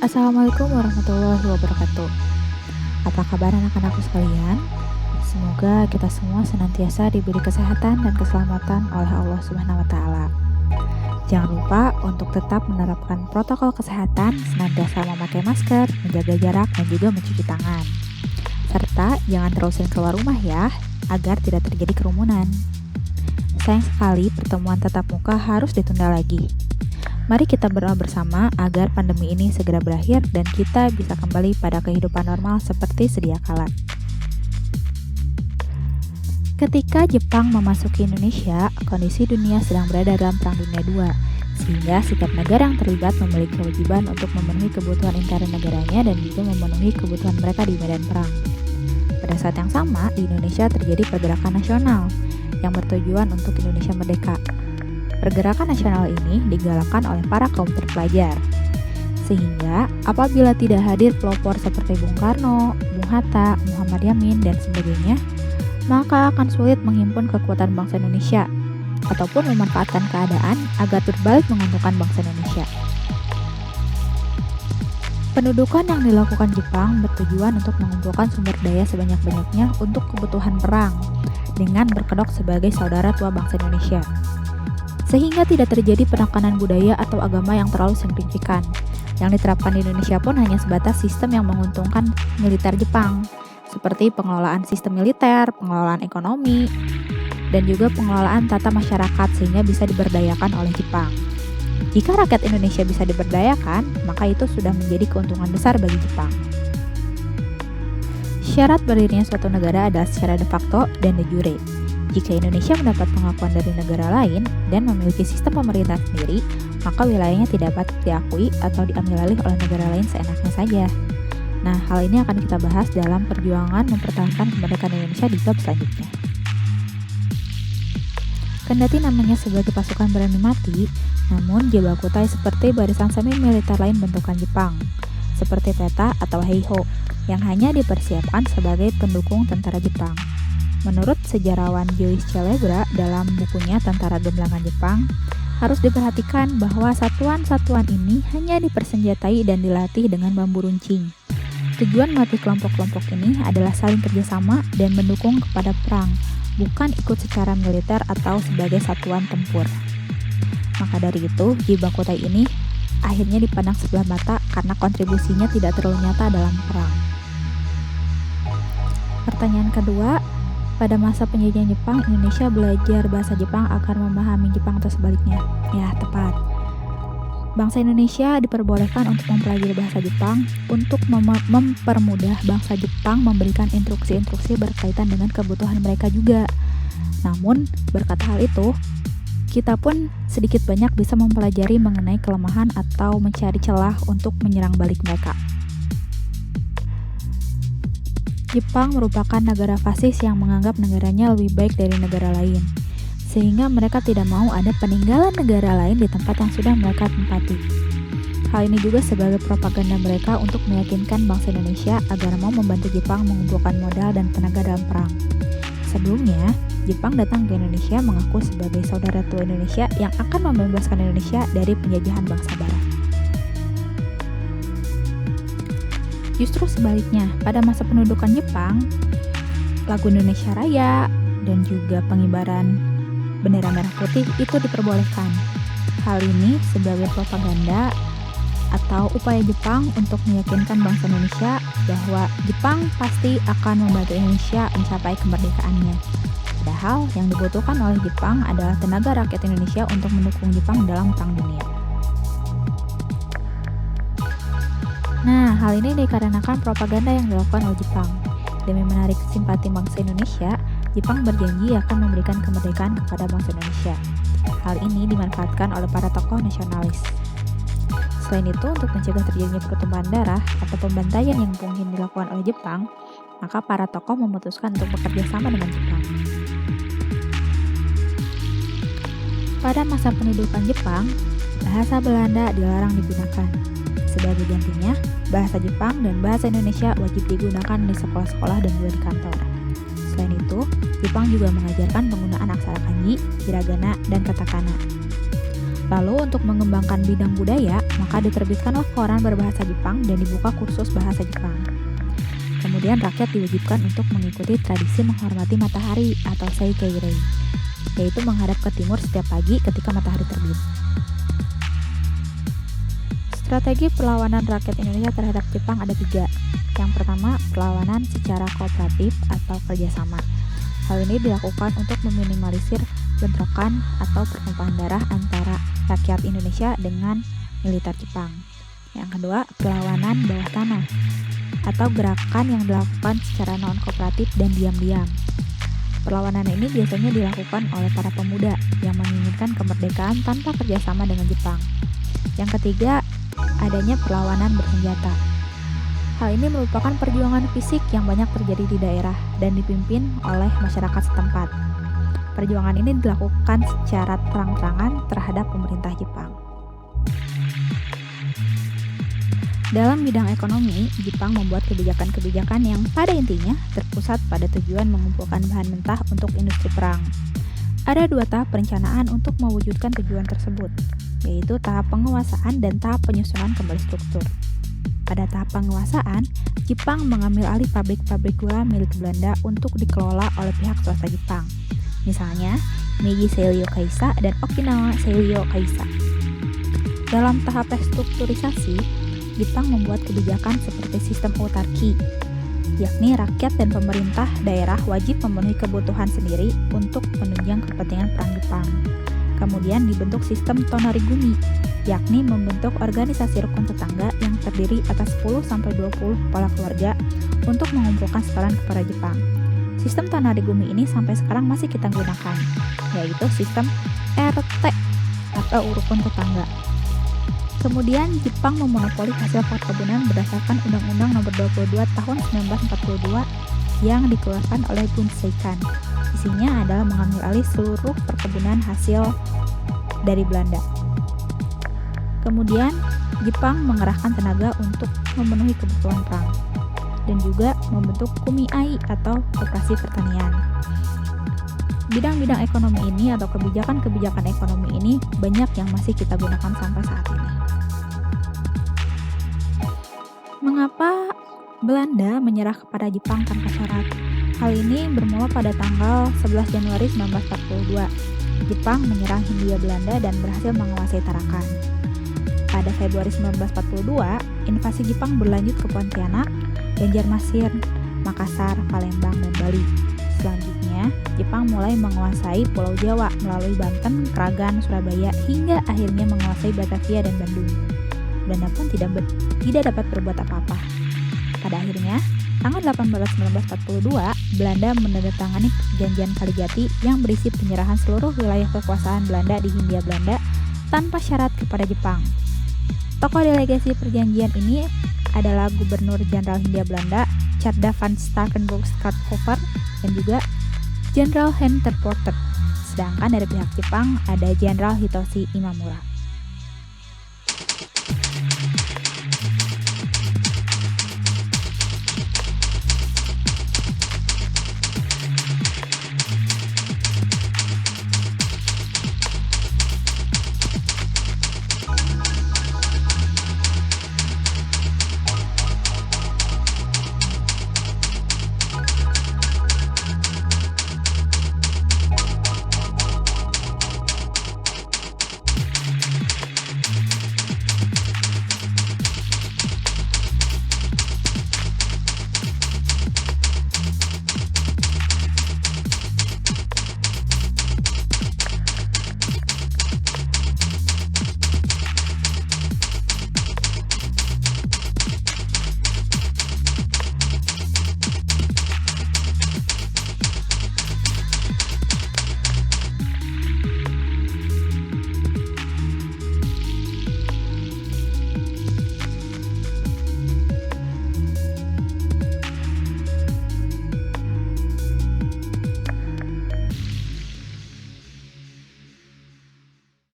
Assalamualaikum warahmatullahi wabarakatuh. Apa kabar anak-anakku sekalian? Semoga kita semua senantiasa diberi kesehatan dan keselamatan oleh Allah Subhanahu wa taala. Jangan lupa untuk tetap menerapkan protokol kesehatan, senantiasa memakai masker, menjaga jarak dan juga mencuci tangan. Serta jangan terlalu sering keluar rumah ya, agar tidak terjadi kerumunan. Sayang sekali pertemuan tatap muka harus ditunda lagi. Mari kita berdoa bersama agar pandemi ini segera berakhir dan kita bisa kembali pada kehidupan normal seperti sedia kala. Ketika Jepang memasuki Indonesia, kondisi dunia sedang berada dalam Perang Dunia II, sehingga setiap negara yang terlibat memiliki kewajiban untuk memenuhi kebutuhan intern negaranya dan juga memenuhi kebutuhan mereka di medan perang. Pada saat yang sama, di Indonesia terjadi pergerakan nasional yang bertujuan untuk Indonesia merdeka. Pergerakan nasional ini digalakkan oleh para kaum terpelajar. Sehingga apabila tidak hadir pelopor seperti Bung Karno, Bung Hatta, Muhammad Yamin, dan sebagainya, maka akan sulit menghimpun kekuatan bangsa Indonesia ataupun memanfaatkan keadaan agar berbalik menguntungkan bangsa Indonesia. Pendudukan yang dilakukan Jepang bertujuan untuk mengumpulkan sumber daya sebanyak-banyaknya untuk kebutuhan perang dengan berkedok sebagai saudara tua bangsa Indonesia. Sehingga tidak terjadi penekanan budaya atau agama yang terlalu signifikan. Yang diterapkan di Indonesia pun hanya sebatas sistem yang menguntungkan militer Jepang, seperti pengelolaan sistem militer, pengelolaan ekonomi, dan juga pengelolaan tata masyarakat sehingga bisa diberdayakan oleh Jepang. Jika rakyat Indonesia bisa diberdayakan, maka itu sudah menjadi keuntungan besar bagi Jepang. Syarat berdirinya suatu negara adalah secara de facto dan de jure. Jika Indonesia mendapat pengakuan dari negara lain dan memiliki sistem pemerintah sendiri, maka wilayahnya tidak dapat diakui atau diambil alih oleh negara lain seenaknya saja. Nah, hal ini akan kita bahas dalam perjuangan mempertahankan kemerdekaan Indonesia di bab selanjutnya. Kendati namanya sebagai pasukan berani mati, namun Jibakutai seperti barisan semi militer lain bentukan Jepang, seperti PETA atau Heiho, yang hanya dipersiapkan sebagai pendukung tentara Jepang. Menurut sejarawan Joyce Celebra dalam bukunya Tentara Gemilangan Jepang, harus diperhatikan bahwa satuan-satuan ini hanya dipersenjatai dan dilatih dengan bambu runcing. Tujuan melatih kelompok-kelompok ini adalah saling kerjasama dan mendukung kepada perang, bukan ikut secara militer atau sebagai satuan tempur. Maka dari itu, Jibakutai ini akhirnya dipandang sebelah mata karena kontribusinya tidak terlalu nyata dalam perang. Pertanyaan kedua, pada masa penjajahan Jepang, Indonesia belajar bahasa Jepang agar memahami Jepang atau sebaliknya? Ya, tepat. Bangsa Indonesia diperbolehkan untuk mempelajari bahasa Jepang untuk mempermudah bangsa Jepang memberikan instruksi-instruksi berkaitan dengan kebutuhan mereka juga. Namun, berkat hal itu, kita pun sedikit banyak bisa mempelajari mengenai kelemahan atau mencari celah untuk menyerang balik mereka. Jepang merupakan negara fasis yang menganggap negaranya lebih baik dari negara lain, sehingga mereka tidak mau ada peninggalan negara lain di tempat yang sudah mereka tempati. Hal ini juga sebagai propaganda mereka untuk meyakinkan bangsa Indonesia agar mau membantu Jepang mengumpulkan modal dan tenaga dalam perang. Sebelumnya, Jepang datang ke Indonesia mengaku sebagai saudara tua Indonesia yang akan membebaskan Indonesia dari penjajahan bangsa Barat. Justru sebaliknya, pada masa pendudukan Jepang, lagu Indonesia Raya dan juga pengibaran bendera merah putih itu diperbolehkan. Hal ini sebagai propaganda atau upaya Jepang untuk meyakinkan bangsa Indonesia bahwa Jepang pasti akan membantu Indonesia mencapai kemerdekaannya. Padahal yang dibutuhkan oleh Jepang adalah tenaga rakyat Indonesia untuk mendukung Jepang dalam perang dunia. Nah, hal ini dikarenakan propaganda yang dilakukan oleh Jepang. Demi menarik simpati bangsa Indonesia, Jepang berjanji akan memberikan kemerdekaan kepada bangsa Indonesia. Hal ini dimanfaatkan oleh para tokoh nasionalis. Selain itu, untuk mencegah terjadinya pertumpahan darah atau pembantaian yang mungkin dilakukan oleh Jepang, maka para tokoh memutuskan untuk bekerja sama dengan Jepang. Pada masa pendudukan Jepang, bahasa Belanda dilarang digunakan. Sebagai gantinya, bahasa Jepang dan bahasa Indonesia wajib digunakan di sekolah-sekolah dan juga di kantor. Selain itu, Jepang juga mengajarkan penggunaan aksara kanji, hiragana, dan katakana. Lalu untuk mengembangkan bidang budaya, maka diterbitkanlah koran berbahasa Jepang dan dibuka kursus bahasa Jepang. Kemudian rakyat diwajibkan untuk mengikuti tradisi menghormati matahari atau Seikeirei, yaitu menghadap ke timur setiap pagi ketika matahari terbit. Strategi perlawanan rakyat Indonesia terhadap Jepang ada 3. Yang pertama, perlawanan secara kooperatif atau kerjasama. Hal ini dilakukan untuk meminimalisir bentrokan atau pertumpahan darah antara rakyat Indonesia dengan militer Jepang. Yang kedua, perlawanan bawah tanah atau gerakan yang dilakukan secara non-kooperatif dan diam-diam. Perlawanan ini biasanya dilakukan oleh para pemuda yang menginginkan kemerdekaan tanpa kerjasama dengan Jepang. Yang ketiga, adanya perlawanan bersenjata. Hal ini merupakan perjuangan fisik yang banyak terjadi di daerah dan dipimpin oleh masyarakat setempat. Perjuangan ini dilakukan secara terang-terangan terhadap pemerintah Jepang. Dalam bidang ekonomi, Jepang membuat kebijakan-kebijakan yang pada intinya terpusat pada tujuan mengumpulkan bahan mentah untuk industri perang. Ada 2 tahap perencanaan untuk mewujudkan tujuan tersebut, yaitu tahap penguasaan dan tahap penyusunan kembali struktur. Pada tahap penguasaan, Jepang mengambil alih pabrik-pabrik gula milik Belanda untuk dikelola oleh pihak swasta Jepang. Misalnya, Meiji Seiyuu Kaisha dan Okinawa Seiyuu Kaisha. Dalam tahap restrukturisasi, Jepang membuat kebijakan seperti sistem autarki, yakni rakyat dan pemerintah daerah wajib memenuhi kebutuhan sendiri untuk menunjang kepentingan perang Jepang. Kemudian dibentuk sistem tonarigumi, yakni membentuk organisasi rukun tetangga yang terdiri atas 10-20 kepala keluarga untuk mengumpulkan setoran kepada Jepang. Sistem tonarigumi ini sampai sekarang masih kita gunakan, yaitu sistem RT atau rukun tetangga. Kemudian Jepang memonopoli hasil perkebunan berdasarkan Undang-Undang Nomor 22 Tahun 1942 yang dikeluarkan oleh Bunseikan. Isinya adalah mengambil alih seluruh perkebunan hasil dari Belanda. Kemudian Jepang mengerahkan tenaga untuk memenuhi kebutuhan perang dan juga membentuk kumiai atau koperasi pertanian. Bidang-bidang ekonomi ini atau kebijakan-kebijakan ekonomi ini banyak yang masih kita gunakan sampai saat ini. Mengapa Belanda menyerah kepada Jepang tanpa syarat? Hal ini bermula pada tanggal 11 Januari 1942. Jepang menyerang Hindia Belanda dan berhasil menguasai Tarakan. Pada Februari 1942, invasi Jepang berlanjut ke Pontianak, Banjarmasin, Makassar, Palembang, dan Bali. Selanjutnya, Jepang mulai menguasai Pulau Jawa melalui Banten, Kragan, Surabaya, hingga akhirnya menguasai Batavia dan Bandung. Belanda pun tidak dapat berbuat apa-apa. Pada akhirnya, tanggal 18 1942, Belanda menandatangani Perjanjian Kaligati yang berisi penyerahan seluruh wilayah kekuasaan Belanda di Hindia Belanda tanpa syarat kepada Jepang. Tokoh delegasi perjanjian ini adalah Gubernur Jenderal Hindia Belanda, Tjarda van Starkenborg-Schardhoever, dan juga Jenderal Hen ter Poorten. Sedangkan dari pihak Jepang ada Jenderal Hitoshi Imamura.